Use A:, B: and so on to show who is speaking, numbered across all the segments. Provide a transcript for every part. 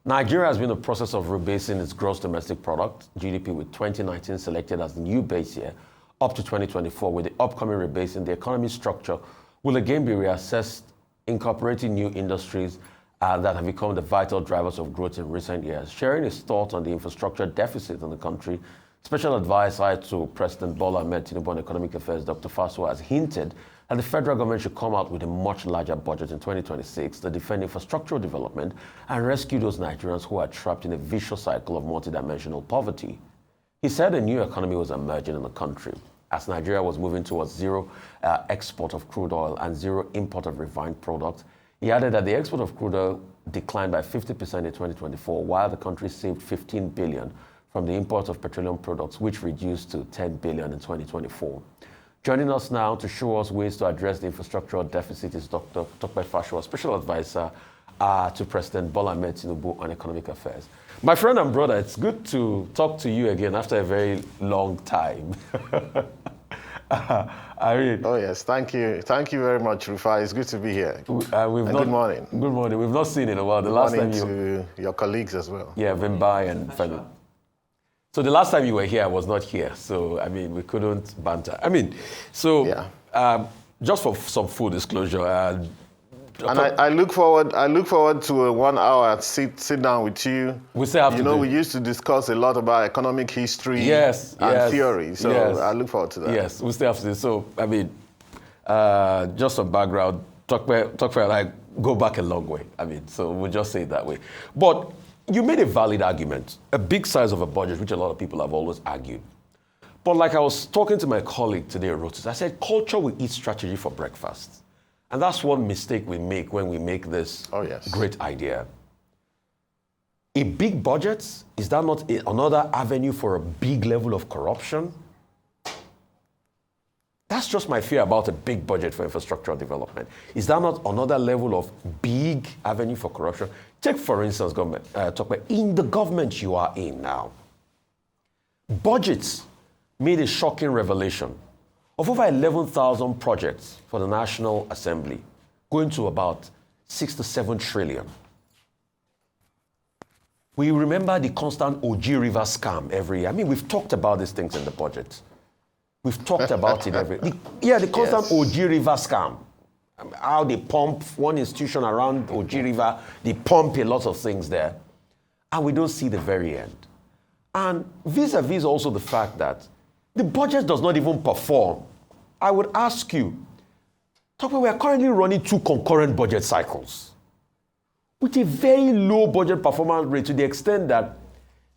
A: Nigeria has been in the process of rebasing its gross domestic product, GDP, with 2019 selected as the new base year up to 2024. With the upcoming rebasing, the economy structure will again be reassessed, incorporating new industries that have become the vital drivers of growth in recent years. Sharing his thoughts on the infrastructure deficit in the country, Special Advisor to President Bola Ahmed Tinubu on Economic Affairs, Dr. Fasua, has hinted that the federal government should come out with a much larger budget in 2026 to defend infrastructural development and rescue those Nigerians who are trapped in a vicious cycle of multidimensional poverty. He said a new economy was emerging in the country as Nigeria was moving towards zero export of crude oil and zero import of refined products. He added that the export of crude oil declined by 50% in 2024, while the country saved 15 billion from the import of petroleum products, which reduced to 10 billion in 2024. Joining us now to show us ways to address the infrastructural deficit is Dr. Tope Fasua, Special Advisor to President Bola Ahmed Tinubu on Economic Affairs. My friend and brother, it's good to talk to you again after a very long time.
B: Oh yes, thank you very much, Rufai. It's good to be here. Good morning.
A: Good morning. We've not seen it in a while.
B: Good morning to your colleagues as well.
A: Yeah, Vimbai and Femi. So the last time you were here, I was not here. So, we couldn't banter. Just for some full disclosure.
B: And I look forward to a 1 hour sit down with you.
A: We still have to
B: we used to discuss a lot about economic history and theory. So I look forward to that.
A: Yes, we still have to do. So, just some background. Tope and I go back a long way. So we'll just say it that way. But you made a valid argument, a big size of a budget, which a lot of people have always argued. But like I was talking to my colleague today, Rotus, I said, culture will eat strategy for breakfast. And that's one mistake we make when we make this great idea. A big budget, is that not another avenue for a big level of corruption? That's just my fear about a big budget for infrastructural development. Is that not another level of big avenue for corruption? Take, for instance, government, in the government you are in now, budgets made a shocking revelation of over 11,000 projects for the National Assembly, going to about 6 to 7 trillion. We remember the constant OG River scam every year. We've talked about these things in the budget. We've talked about it the constant OG River scam. How they pump one institution around OG River, they pump a lot of things there, and we don't see the very end. And vis-a-vis also the fact that the budget does not even perform. I would ask you, Tope, we are currently running 2 concurrent budget cycles with a very low budget performance rate to the extent that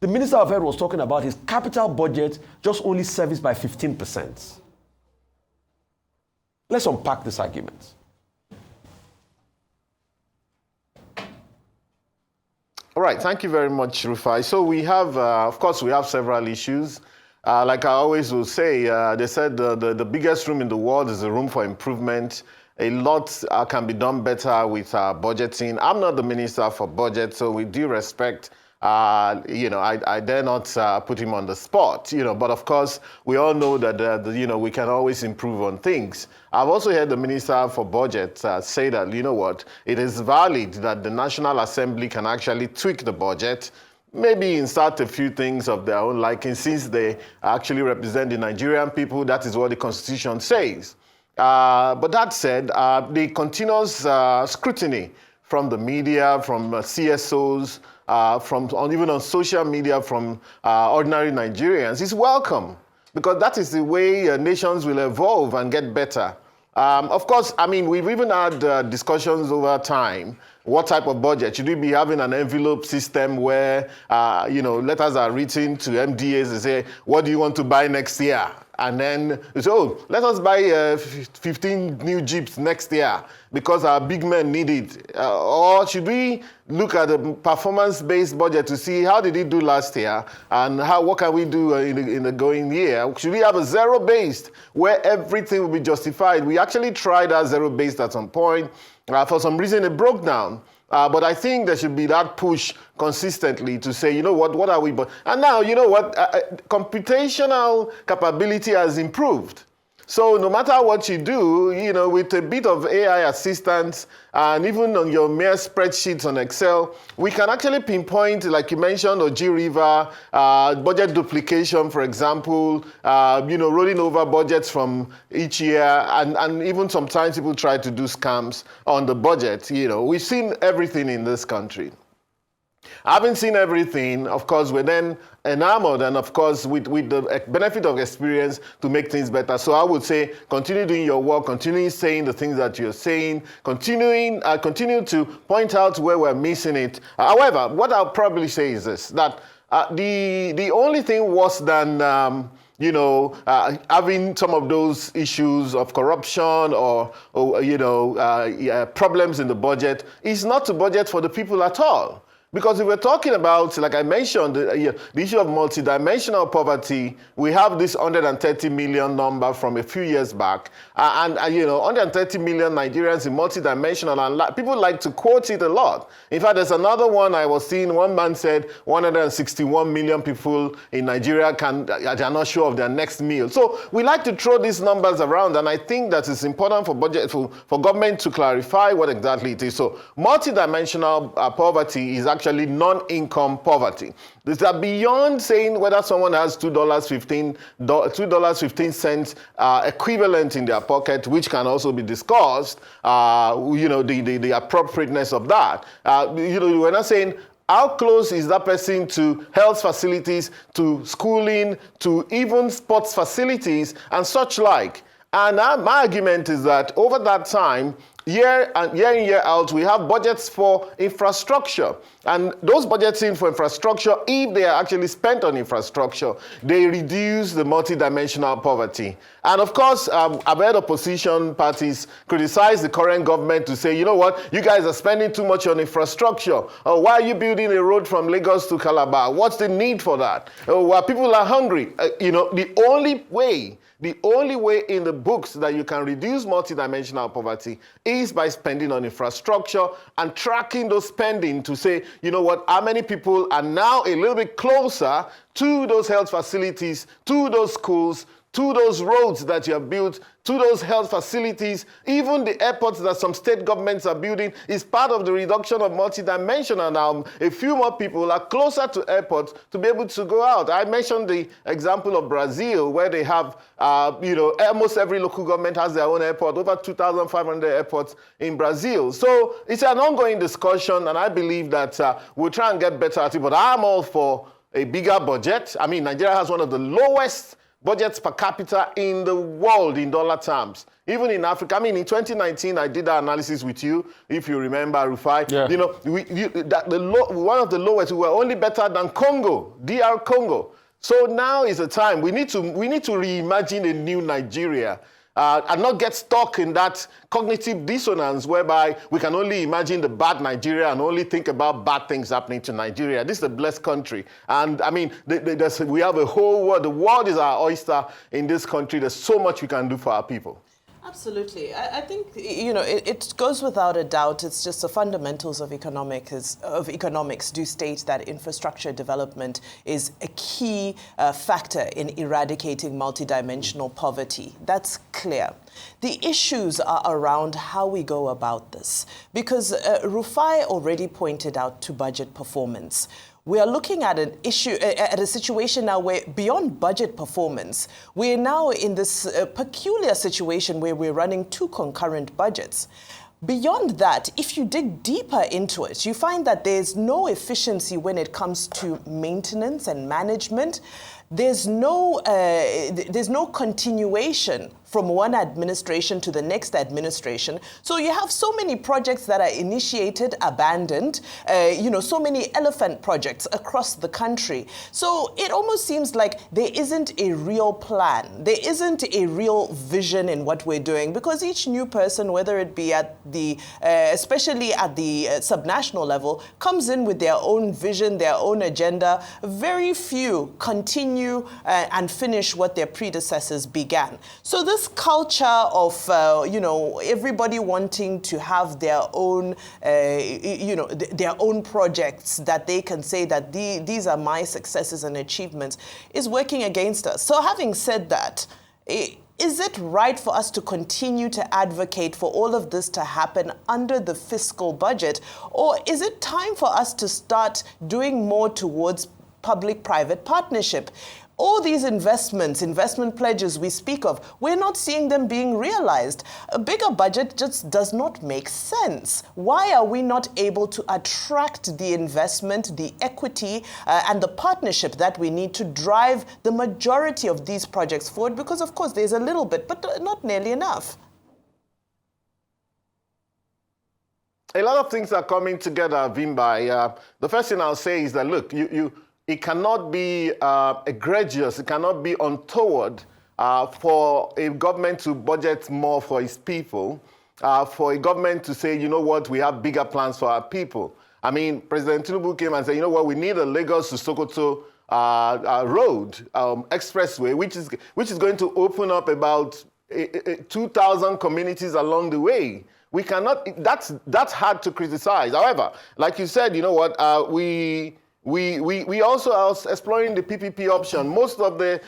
A: the Minister of Health was talking about his capital budget just only serviced by 15%. Let's unpack this argument.
B: All right, thank you very much, Rufai. So we have, of course, we have several issues. Like I always will say, they said the biggest room in the world is a room for improvement. A lot can be done better with budgeting. I'm not the minister for budget, so with due respect, I dare not put him on the spot, but of course, we all know that, we can always improve on things. I've also heard the Minister for Budget say that, it is valid that the National Assembly can actually tweak the budget, maybe insert a few things of their own liking, since they actually represent the Nigerian people. That is what the Constitution says. But that said, the continuous scrutiny from the media, from CSOs, even on social media, from ordinary Nigerians is welcome, because that is the way nations will evolve and get better. Of course, we've even had discussions over time. What type of budget? Should we be having an envelope system where, letters are written to MDAs and say, what do you want to buy next year? And then you say, let us buy 15 new Jeeps next year because our big men need it. Or should we look at a performance-based budget to see how did it do last year and what can we do in the going year? Should we have a zero-based where everything will be justified? We actually tried that zero-based at some point. For some reason, it broke down. But I think there should be that push consistently to say, what are we? And now, computational capability has improved. So no matter what you do, with a bit of AI assistance and even on your mere spreadsheets on Excel, we can actually pinpoint, like you mentioned, Oji River, budget duplication, for example, rolling over budgets from each year, and even sometimes people try to do scams on the budget. We've seen everything in this country. Having seen everything, of course, we're then enamored, and of course, with the benefit of experience to make things better. So I would say, continue doing your work, continue saying the things that you're saying, continue to point out where we're missing it. However, what I'll probably say is this, that the only thing worse than having some of those issues of corruption or problems in the budget is not to budget for the people at all. Because if we're talking about, like I mentioned, the issue of multidimensional poverty, we have this 130 million number from a few years back. 130 million Nigerians in multidimensional, and people like to quote it a lot. In fact, there's another one I was seeing, one man said 161 million people in Nigeria are not sure of their next meal. So we like to throw these numbers around, and I think that it's important for government to clarify what exactly it is. So multidimensional poverty is actually non-income poverty. These are beyond saying whether someone has $2.15 equivalent in their pocket, which can also be discussed, the appropriateness of that. We're not saying how close is that person to health facilities, to schooling, to even sports facilities, and such like. And my argument is that over that time, year in, year out, we have budgets for infrastructure. And those budgets in for infrastructure, if they are actually spent on infrastructure, they reduce the multidimensional poverty. And of course, I've heard opposition parties criticize the current government to say, you know what, you guys are spending too much on infrastructure. Why are you building a road from Lagos to Calabar? What's the need for that? While people are hungry. The only way in the books that you can reduce multidimensional poverty is by spending on infrastructure and tracking those spending to say, you know what, how many people are now a little bit closer to those health facilities, to those schools, to those roads that you have built, to those health facilities, even the airports that some state governments are building is part of the reduction of multidimensional. Now, a few more people are closer to airports to be able to go out. I mentioned the example of Brazil, where they have, almost every local government has their own airport, over 2,500 airports in Brazil. So it's an ongoing discussion, and I believe that we'll try and get better at it, but I'm all for a bigger budget. I mean, Nigeria has one of the lowest budgets per capita in the world in dollar terms. Even in Africa, I mean, in 2019, I did that analysis with you, if you remember, Rufai. Yeah. One of the lowest, we were only better than Congo, DR Congo. So now is the time. We need to reimagine a new Nigeria. And not get stuck in that cognitive dissonance whereby we can only imagine the bad Nigeria and only think about bad things happening to Nigeria. This is a blessed country. And I mean, we have a whole world. The world is our oyster in this country. There's so much we can do for our people.
C: Absolutely. I think, it goes without a doubt. It's just the fundamentals of economics do state that infrastructure development is a key factor in eradicating multidimensional poverty. That's clear. The issues are around how we go about this, because Rufai already pointed out to budget performance. We are looking at an issue, at a situation now where beyond budget performance, we're now in this peculiar situation where we're running two concurrent budgets. Beyond that, if you dig deeper into it, you find that there's no efficiency when it comes to maintenance and management. There's no continuation from one administration to the next administration. So you have so many projects that are initiated, abandoned, so many elephant projects across the country. So it almost seems like there isn't a real plan. There isn't a real vision in what we're doing, because each new person, whether it be at the, especially at the subnational level, comes in with their own vision, their own agenda. Very few continue and finish what their predecessors began. So this culture of, everybody wanting to have their own, their own projects that they can say that these are my successes and achievements is working against us. So having said that, Is it right for us to continue to advocate for all of this to happen under the fiscal budget? Or is it time for us to start doing more towards public-private partnership? All these investment pledges we speak of, we're not seeing them being realized. A bigger budget just does not make sense. Why are we not able to attract the investment, the equity, and the partnership that we need to drive the majority of these projects forward? Because, of course, there's a little bit, but not nearly enough.
B: A lot of things are coming together, Vimba. The first thing I'll say is that, look, it cannot be egregious, it cannot be untoward for a government to budget more for its people, for a government to say, you know what, we have bigger plans for our people. I mean, President Tinubu came and said, you know what, we need a Lagos to Sokoto road, expressway, which is going to open up about 2,000 communities along the way. We cannot, that's hard to criticize. However, like you said, you know what, we also are exploring the PPP option. Most of the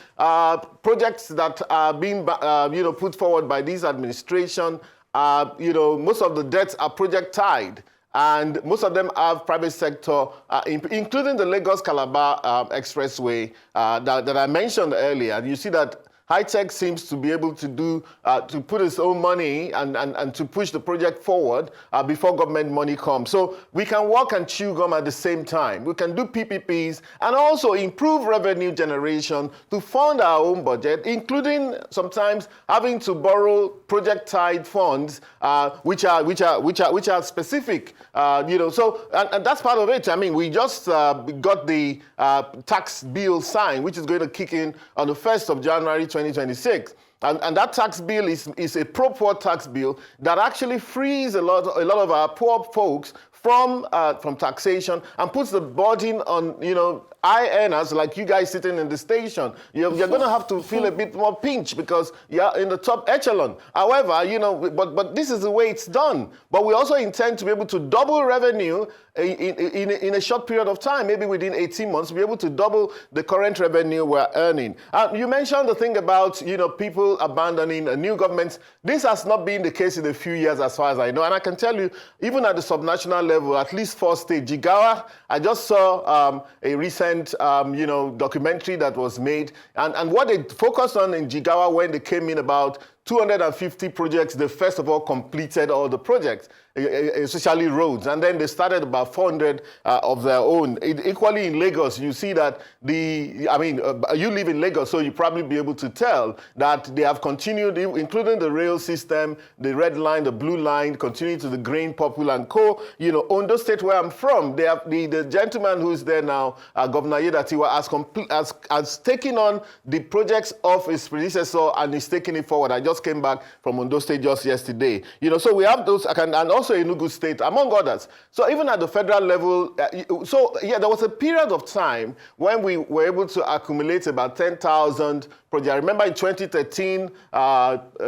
B: projects that are being put forward by this administration, most of the debts are project tied. And most of them have private sector, including the Lagos-Calabar expressway that I mentioned earlier. And you see that High-Tech seems to be able to do to put its own money and to push the project forward before government money comes. So we can work and chew gum at the same time. We can do PPPs and also improve revenue generation to fund our own budget, including sometimes having to borrow project-tied funds, which are specific. So and that's part of it. I mean, we just got the tax bill signed, which is going to kick in on the 1st of January 2026. And that tax bill is a pro-poor tax bill that actually frees a lot of our poor folks from taxation and puts the burden on, high earners like you guys sitting in the station. You're going to have to feel a bit more pinch because you're in the top echelon. However, but this is the way it's done. But we also intend to be able to double revenue in a short period of time, maybe within 18 months, be able to double the current revenue we're earning. You mentioned the thing about, people abandoning new governments. This has not been the case in a few years as far as I know. And I can tell you, even at the subnational level, at least 4 states, Jigawa, I just saw a recent documentary that was made. And what they focused on in Jigawa when they came in about 250 projects, they first of all completed all the projects, especially roads. And then they started about 400 of their own. Equally in Lagos, you see that you live in Lagos, so you probably be able to tell that they have continued, including the rail system, the red line, the blue line, continuing to the Grain, Purple and Co. Ondo State, where I'm from, they have the gentleman who is there now, Governor Yedatiwa, has taken on the projects of his predecessor and is taking it forward. I just came back from Ondo State just yesterday. So we have those, and also Enugu State, among others. So even at the federal level, there was a period of time when we were able to accumulate about 10,000 projects. I remember in 2013,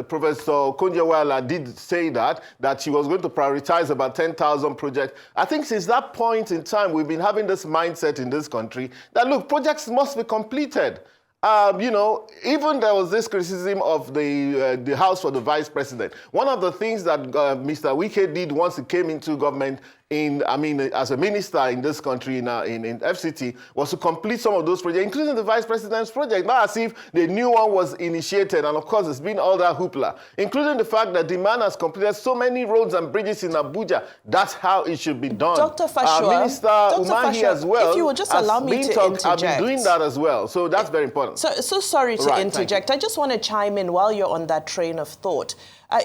B: Professor Konjawala did say that she was going to prioritize about 10,000 projects. I think since that point in time, we've been having this mindset in this country that, look, projects must be completed. Even there was this criticism of the House for the Vice President. One of the things that Mr. Wike did once he came into government as a minister in this country in FCT, was to complete some of those projects, including the Vice President's project, not as if the new one was initiated. And of course, it's been all that hoopla, including the fact that the man has completed so many roads and bridges in Abuja. That's how it should be done.
C: Dr. Fasua,
B: Minister Umahi as well,
C: if you would just allow me to interject.
B: I've been doing that as well, so that's very important.
C: So sorry to interject. I just want to chime in while you're on that train of thought.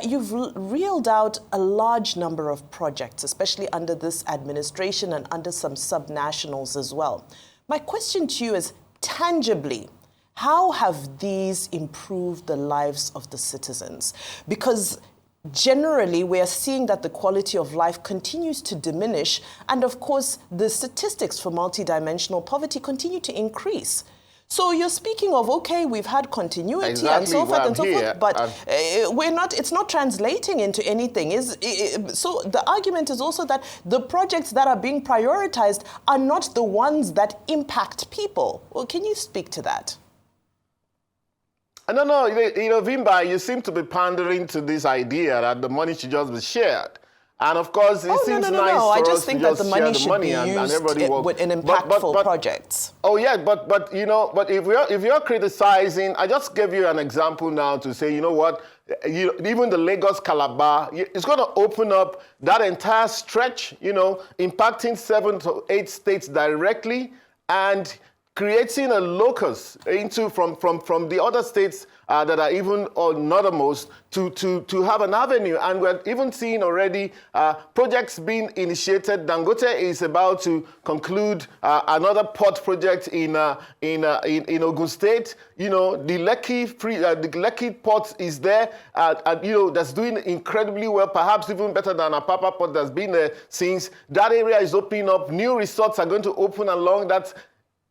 C: You've reeled out a large number of projects, especially under this administration and under some subnationals as well. My question to you is, tangibly, how have these improved the lives of the citizens? Because generally, we are seeing that the quality of life continues to diminish. And of course, the statistics for multidimensional poverty continue to increase. So you're speaking of, okay, we've had continuity and so forth and so forth, but it's not translating into anything. So the argument is also that the projects that are being prioritized are not the ones that impact people. Well, can you speak to that?
B: No, Vimba, you seem to be pandering to this idea that the money should just be shared. And of course, it seems nice for
C: I
B: us
C: just think
B: to
C: that
B: just
C: the money
B: share
C: should
B: the money
C: be
B: and
C: used
B: everybody work.
C: in impactful projects.
B: Oh yeah, but if you're criticizing, I just gave you an example now to say, you know what, even the Lagos Calabar, it's going to open up that entire stretch, impacting 7 to 8 states directly and creating a locus from the other states that are even northernmost to have an avenue. And we're even seeing already projects being initiated. Dangote is about to conclude another port project in Ogun State. The Lekki port is there, that's doing incredibly well, perhaps even better than Apapa port that's been there since. That area is opening up. New resorts are going to open along that.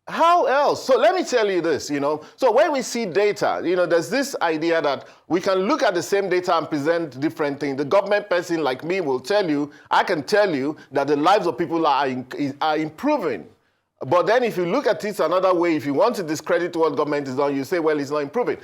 B: How else? So let me tell you this, So when we see data, there's this idea that we can look at the same data and present different things. The government person like me will tell you, I can tell you that the lives of people are improving. But then if you look at it another way, if you want to discredit what government is done, you say, well, it's not improving.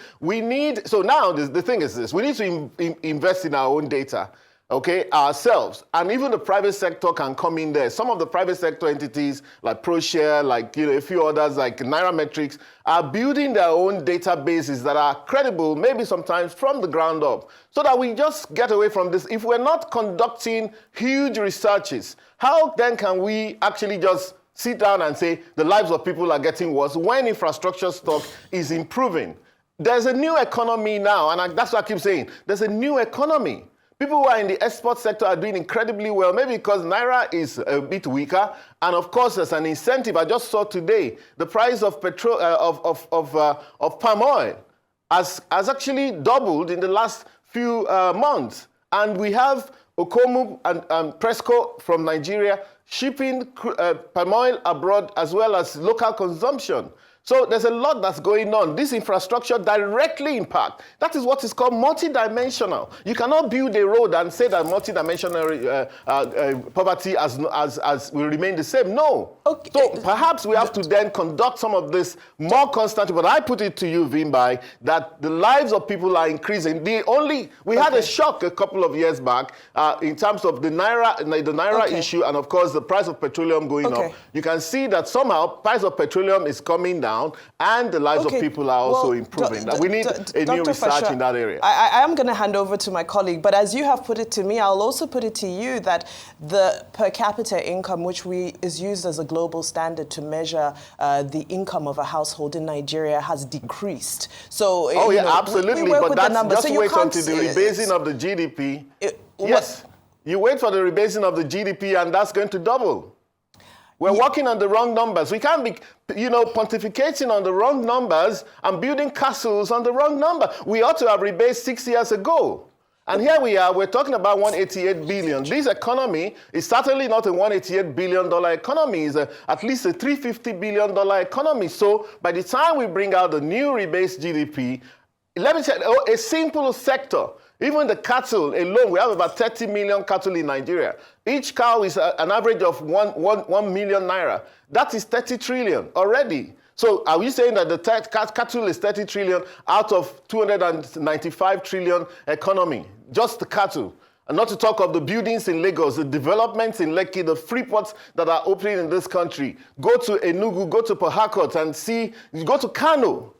B: So now the thing is this, we need to invest in our own data. Okay, ourselves, and even the private sector can come in there. Some of the private sector entities like ProShare, like a few others like Nairametrics, are building their own databases that are credible, maybe sometimes from the ground up, so that we just get away from this. If we're not conducting huge researches, how then can we actually just sit down and say the lives of people are getting worse when infrastructure stock is improving? There's a new economy now, and that's what I keep saying. There's a new economy. People who are in the export sector are doing incredibly well, maybe because Naira is a bit weaker. And of course, there's an incentive. I just saw today, the price of petrol, of palm oil has actually doubled in the last few months. And we have Okomu and Presco from Nigeria shipping palm oil abroad as well as local consumption. So there's a lot that's going on. This infrastructure directly impact. That is what is called multidimensional. You cannot build a road and say that multidimensional poverty will remain the same. No. Okay. So perhaps we have to then conduct some of this more constantly. But I put it to you, Vimbai, that the lives of people are increasing. We had a shock a couple of years back in terms of the Naira issue and, of course, the price of petroleum going up. You can see that somehow price of petroleum is coming down and the lives of people are also improving. We need a new research in that area.
C: I am going to hand over to my colleague, but as you have put it to me, I'll also put it to you that the per capita income, which is used as a global standard to measure the income of a household in Nigeria, has decreased. So,
B: absolutely. But that's just wait until the rebasing of the GDP. Yes, you wait for the rebasing of the GDP and that's going to double. We're working on the wrong numbers. We can't be, pontificating on the wrong numbers and building castles on the wrong number. We ought to have rebased 6 years ago. And here we are, we're talking about 188 billion. This economy is certainly not a $188 billion economy. It's at least a $350 billion economy. So by the time we bring out the new rebased GDP, let me tell you, a simple sector, even the cattle alone, we have about 30 million cattle in Nigeria. Each cow is an average of 1 million naira. That is 30 trillion already. So are we saying that the cattle is 30 trillion out of 295 trillion economy? Just the cattle. And not to talk of the buildings in Lagos, the developments in Lekki, the free ports that are opening in this country. Go to Enugu, go to Port Harcourt and see, go to Kano.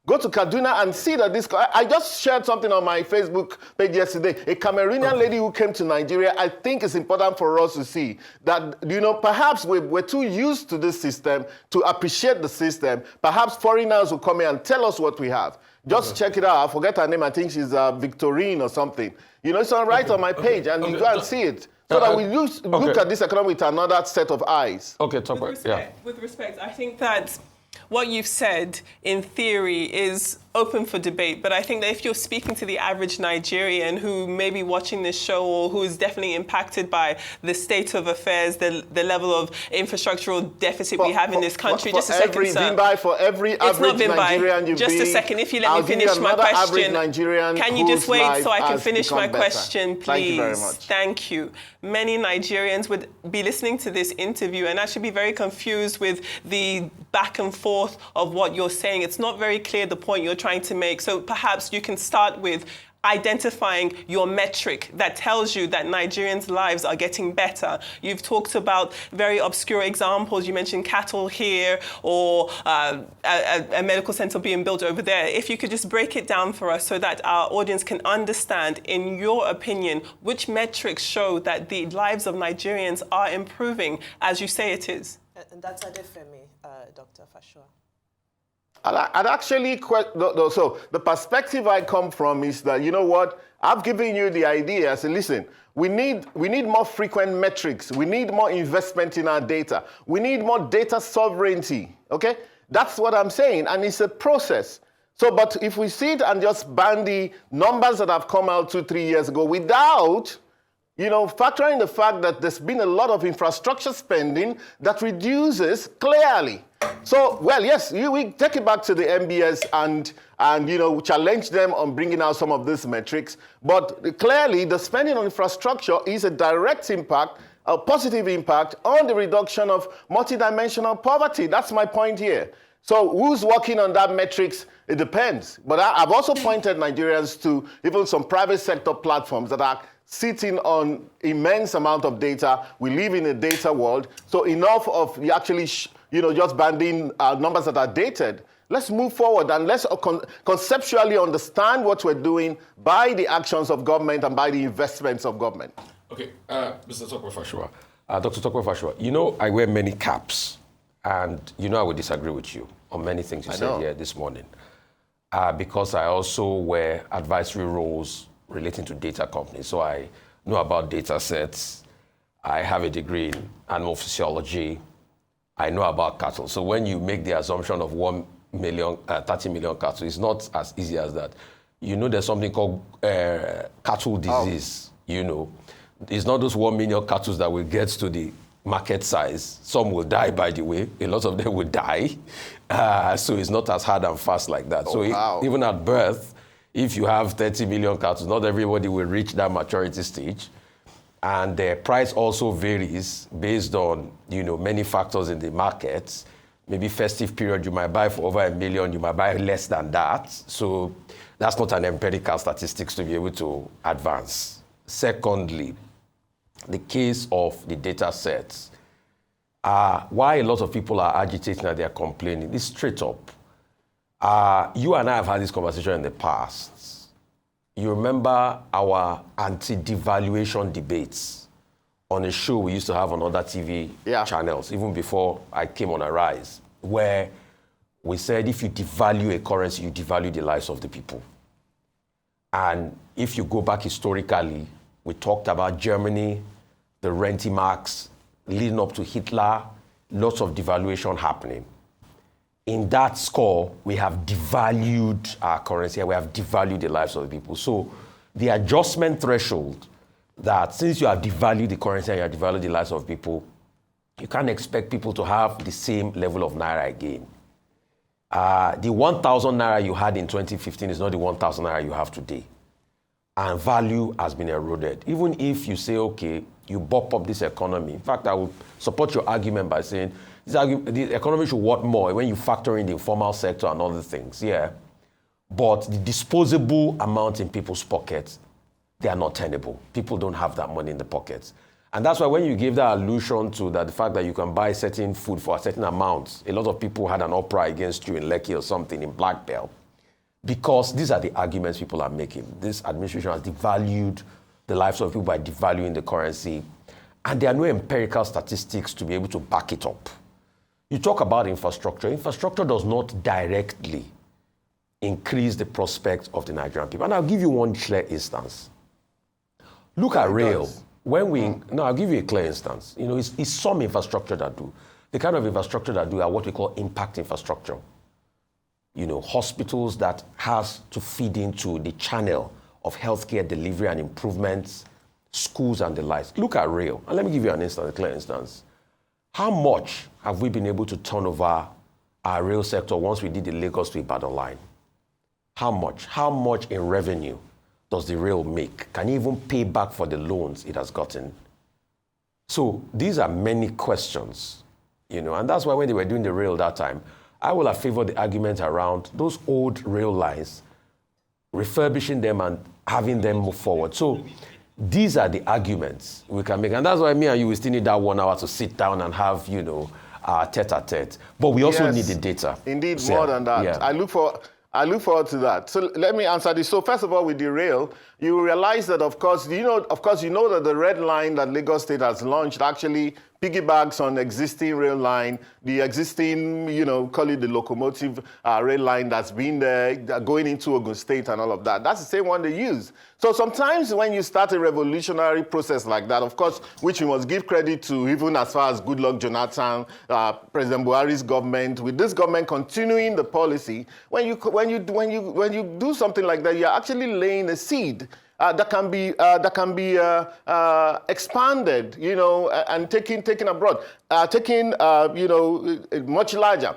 B: Go to Kaduna and see that this... I just shared something on my Facebook page yesterday. A Cameroonian lady who came to Nigeria. I think it's important for us to see that, perhaps we're too used to this system to appreciate the system. Perhaps foreigners will come here and tell us what we have. Just check it out. I forget her name. I think she's Victorine or something. It's right on my page, and you go and see it. So that we look at this economy with another set of eyes.
D: Okay, Tope. With respect, I think that what you've said, in theory, is open for debate. But I think that if you're speaking to the average Nigerian who may be watching this show or who is definitely impacted by the state of affairs, the level of infrastructural deficit we have in this country, just a second, sir.
B: For every average Nigerian you
D: just a second, if you let me finish my question. Can you just wait so I can finish my question, please?
B: Thank you very much.
D: Thank you. Many Nigerians would be listening to this interview and actually be very confused with the back and forth of what you're saying. It's not very clear the point you're trying to make. So perhaps you can start with identifying your metric that tells you that Nigerians' lives are getting better. You've talked about very obscure examples. You mentioned cattle here or a medical center being built over there. If you could just break it down for us so that our audience can understand, in your opinion, which metrics show that the lives of Nigerians are improving as you say it is.
C: And that's a different me, Dr. Fasua.
B: I'd actually, so the perspective I come from is that, you know what, I've given you the idea. I said, listen, we need more frequent metrics. We need more investment in our data. We need more data sovereignty, okay? That's what I'm saying, and it's a process. So, but if we sit and just bandy numbers that have come out 2-3 years ago without, factoring the fact that there's been a lot of infrastructure spending that reduces clearly. So, well, yes, we take it back to the MBS and challenge them on bringing out some of these metrics. But clearly, the spending on infrastructure is a direct impact, a positive impact on the reduction of multidimensional poverty. That's my point here. So who's working on that metrics? It depends. But I've also pointed Nigerians to even some private sector platforms that are sitting on immense amount of data. We live in a data world. So enough of actually, just banding numbers that are dated. Let's move forward and let's conceptually understand what we're doing by the actions of government and by the investments of government.
A: Okay, Mr. Tope Fasua. Dr. Tope Fasua, I wear many caps. And I would disagree with you on many things you said here this morning. Because I also wear advisory roles relating to data companies. So I know about data sets. I have a degree in animal physiology. I know about cattle. So when you make the assumption of 30 million cattle, it's not as easy as that. There's something called cattle disease. It's not those 1 million cattle that will get to the market size. Some will die, by the way. A lot of them will die. So it's not as hard and fast like that. Even at birth, if you have 30 million cattle, not everybody will reach that maturity stage. And the price also varies based on, many factors in the markets. Maybe festive period, you might buy for over 1 million, you might buy less than that. So that's not an empirical statistics to be able to advance. Secondly, the case of the data sets, why a lot of people are agitating and they're complaining, is straight up. You and I have had this conversation in the past. You remember our anti-devaluation debates on a show we used to have on other TV channels, even before I came on Arise, where we said if you devalue a currency, you devalue the lives of the people. And if you go back historically, we talked about Germany, the Renti marks, leading up to Hitler, lots of devaluation happening. In that score, we have devalued our currency and we have devalued the lives of the people. So the adjustment threshold that since you have devalued the currency and you have devalued the lives of people, you can't expect people to have the same level of Naira again. The 1,000 Naira you had in 2015 is not the 1,000 Naira you have today. And value has been eroded. Even if you say, okay, you bop up this economy. In fact, I would support your argument by saying the economy should work more when you factor in the informal sector and other things, But the disposable amount in people's pockets, they are not tenable. People don't have that money in the pockets. And that's why when you give that allusion to that, the fact that you can buy certain food for a certain amount, a lot of people had an uproar against you in Lekki or something in Black Belt. Because these are the arguments people are making. This administration has devalued the lives of people by devaluing the currency. And there are no empirical statistics to be able to back it up. You talk about infrastructure. Infrastructure does not directly increase the prospect of the Nigerian people. And I'll give you one clear instance. Look at rail. I'll give you a clear instance. It's some infrastructure that do. The kind of infrastructure that do are what we call impact infrastructure. Hospitals that has to feed into the channel of healthcare delivery and improvements, schools and the likes. Look at rail. And let me give you a clear instance. How much have we been able to turn over our rail sector once we did the Lagos to Ibadan line? How much? How much in revenue does the rail make? Can you even pay back for the loans it has gotten? So these are many questions, and that's why when they were doing the rail that time, I will have favored the argument around those old rail lines, refurbishing them and having them move forward. So these are the arguments we can make. And that's why me and you will still need that 1 hour to sit down and have, tete-a-tete. But we also need the data.
B: Indeed,
A: So,
B: more than that.
A: yeah.
B: I look forward to that. So let me answer this. So first of all, with the rail, you realize that, of course, you know that the red line that Lagos State has launched actually piggybacks on existing rail line, the existing, call it the locomotive rail line that's been there, going into Ogun State and all of that. That's the same one they use. So sometimes when you start a revolutionary process like that, of course, which we must give credit to, even as far as Goodluck Jonathan, President Buhari's government, with this government continuing the policy, when you do something like that, you're actually laying a seed that can be expanded, and taken abroad, much larger.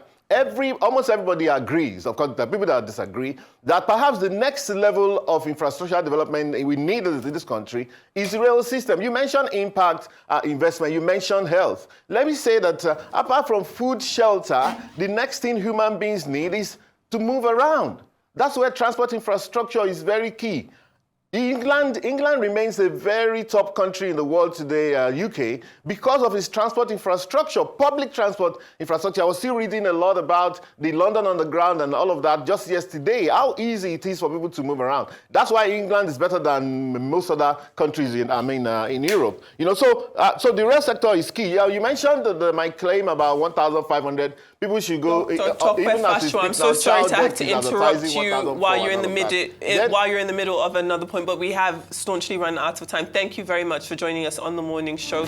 B: Almost everybody agrees, of course, the people that disagree, that perhaps the next level of infrastructure development we need in this country is the rail system. You mentioned impact investment, you mentioned health. Let me say that apart from food, shelter, the next thing human beings need is to move around. That's where transport infrastructure is very key. England remains a very top country in the world today, UK, because of its transport infrastructure, public transport infrastructure. I was still reading a lot about the London Underground and all of that just yesterday, how easy it is for people to move around. That's why England is better than most other countries in Europe. So the rail sector is key. You mentioned my claim about 1,500 people should go.
D: Tope, Fasua, I'm so sorry to have to interrupt you while you're in the middle of another point, but we have staunchly run out of time. Thank you very much for joining us on the morning show.